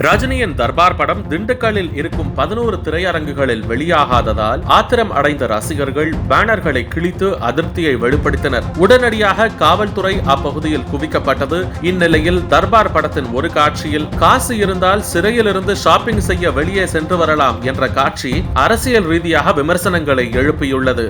ரஜினியின் தர்பார் படம் திண்டுக்கல்லில் இருக்கும் 11 திரையரங்குகளில் வெளியாகாததால் ஆத்திரம் அடைந்த ரசிகர்கள் பேனர்களை கிழித்து அதிருப்தியை வெளிப்படுத்தினர். உடனடியாக காவல்துறை அப்பகுதியில் குவிக்கப்பட்டது. இந்நிலையில் தர்பார் படத்தின் ஒரு காட்சியில் காசு இருந்தால் சிறையிலிருந்து ஷாப்பிங் செய்ய வெளியே சென்று வரலாம் என்ற காட்சி அரசியல் ரீதியாக விமர்சனங்களை எழுப்பியுள்ளது.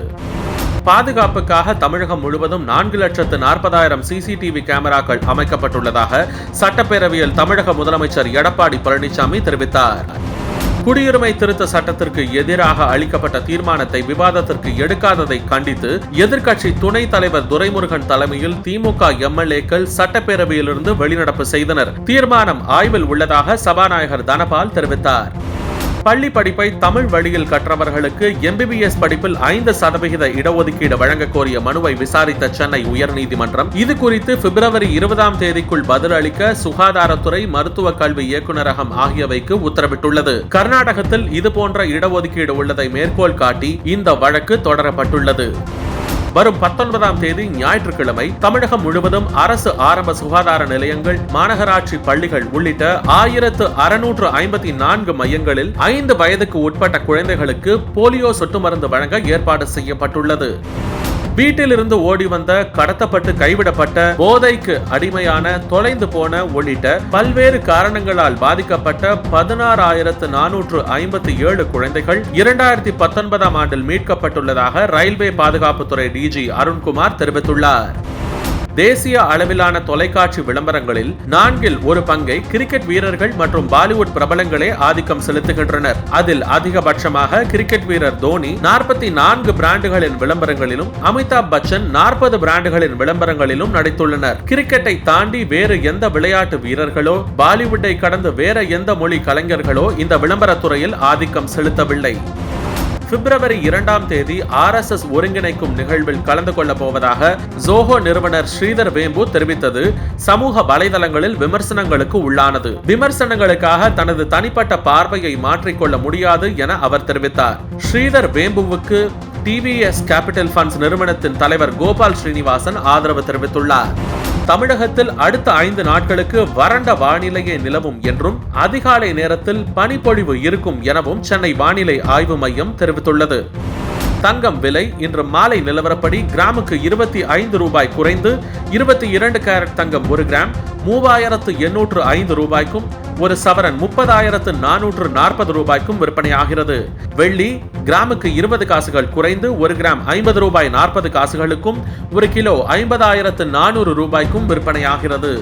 பாதுகாப்புக்காக தமிழகம் முழுவதும் 4,40,000 சிசிடிவி கேமராக்கள் அமைக்கப்பட்டுள்ளதாக சட்டப்பேரவையில் தமிழக முதலமைச்சர் எடப்பாடி பழனிசாமி தெரிவித்தார். குடியுரிமை திருத்த சட்டத்திற்கு எதிராக அளிக்கப்பட்ட தீர்மானத்தை விவாதத்திற்கு எடுக்காததை கண்டித்து எதிர்க்கட்சி துணைத் தலைவர் துரைமுருகன் தலைமையில் திமுக எம்எல்ஏக்கள் சட்டப்பேரவையிலிருந்து வெளிநடப்பு செய்தனர். தீர்மானம் ஆய்வில் உள்ளதாக சபாநாயகர் தனபால் தெரிவித்தார். பள்ளி படிப்பை தமிழ் வழியில் கற்றவர்களுக்கு MBBS படிப்பில் 5% இடஒதுக்கீடு வழங்க கோரிய மனுவை விசாரித்த சென்னை உயர்நீதிமன்றம் இது குறித்து பிப்ரவரி 20ஆம் தேதிக்குள் பதிலளிக்க சுகாதாரத்துறை, மருத்துவ கல்வி இயக்குநரகம் ஆகியவைக்கு உத்தரவிட்டுள்ளது. கர்நாடகத்தில் இதுபோன்ற இடஒதுக்கீடு உள்ளதை மேற்கோள் காட்டி இந்த வழக்கு தொடரப்பட்டுள்ளது. வரும் 19ஆம் தேதி ஞாயிற்றுக்கிழமை தமிழகம் முழுவதும் அரசு ஆரம்ப சுகாதார நிலையங்கள், மாநகராட்சி பள்ளிகள் உள்ளிட்ட 1654 மையங்களில் 5 வயதுக்கு உட்பட்ட குழந்தைகளுக்கு போலியோ சொட்டு மருந்து வழங்க ஏற்பாடு செய்யப்பட்டுள்ளது. வீட்டிலிருந்து ஓடி வந்த, கடத்தப்பட்டு கைவிடப்பட்ட, போதைக்கு அடிமையான, தொலைந்து போன உள்ளிட்ட பல்வேறு காரணங்களால் பாதிக்கப்பட்ட 16,457 குழந்தைகள் 2019ஆம் ஆண்டில் மீட்கப்பட்டுள்ளதாக ரயில்வே பாதுகாப்புத்துறை DG அருண்குமார் தெரிவித்துள்ளார். தேசிய அளவிலான தொலைக்காட்சி விளம்பரங்களில் 4இல் ஒரு பங்கை கிரிக்கெட் வீரர்கள் மற்றும் பாலிவுட் பிரபலங்களே ஆதிக்கம் செலுத்துகின்றனர். அதில் அதிகபட்சமாக கிரிக்கெட் வீரர் தோனி 44 பிராண்டுகளின் விளம்பரங்களிலும், அமிதாப் பச்சன் 40 பிராண்டுகளின் விளம்பரங்களிலும் நடித்துள்ளனர். கிரிக்கெட்டை தாண்டி வேறு எந்த விளையாட்டு வீரர்களோ, பாலிவுட்டை கடந்து வேற எந்த மொழி கலைஞர்களோ இந்த விளம்பரத்துறையில் ஆதிக்கம் செலுத்தவில்லை. பிப்ரவரி 2ஆம் தேதி RSS ஒருங்கிணைக்கும் நிகழ்வில் கலந்து கொள்ள போவதாக ஜோஹோ நிறுவனர் ஸ்ரீதர் வேம்பு தெரிவித்தது சமூக வலைதளங்களில் விமர்சனங்களுக்கு உள்ளானது. விமர்சனங்களுக்காக தனது தனிப்பட்ட பார்வையை மாற்றிக்கொள்ள முடியாது என அவர் தெரிவித்தார். ஸ்ரீதர் வேம்புவுக்கு TVS கேபிட்டல் ஃபண்ட்ஸ் நிறுவனத்தின் தலைவர் கோபால் ஸ்ரீனிவாசன் ஆதரவு தெரிவித்துள்ளார். தமிழகத்தில் அடுத்த 5 நாட்களுக்கு வறண்ட வானிலையே நிலவும் என்றும் அதிகாலை நேரத்தில் பனிப்பொழிவு இருக்கும் எனவும் சென்னை வானிலை ஆய்வு மையம் தெரிவித்துள்ளது. தங்கம் விலை இன்று மாலை நிலவரப்படி கிராமுக்கு 25 ரூபாய் குறைந்து 22 கேரட் தங்கம் 1 கிராம் 3,805 ரூபாய்க்கும், ஒரு சவரன் 30,440 ரூபாய்க்கும் விற்பனையாகிறது. வெள்ளி கிராமுக்கு 20 காசுகள் குறைந்து 1 கிராம் 50 ரூபாய் 40 காசுகளுக்கும், 1 கிலோ 50,400 ரூபாய்க்கும் விற்பனையாகிறது.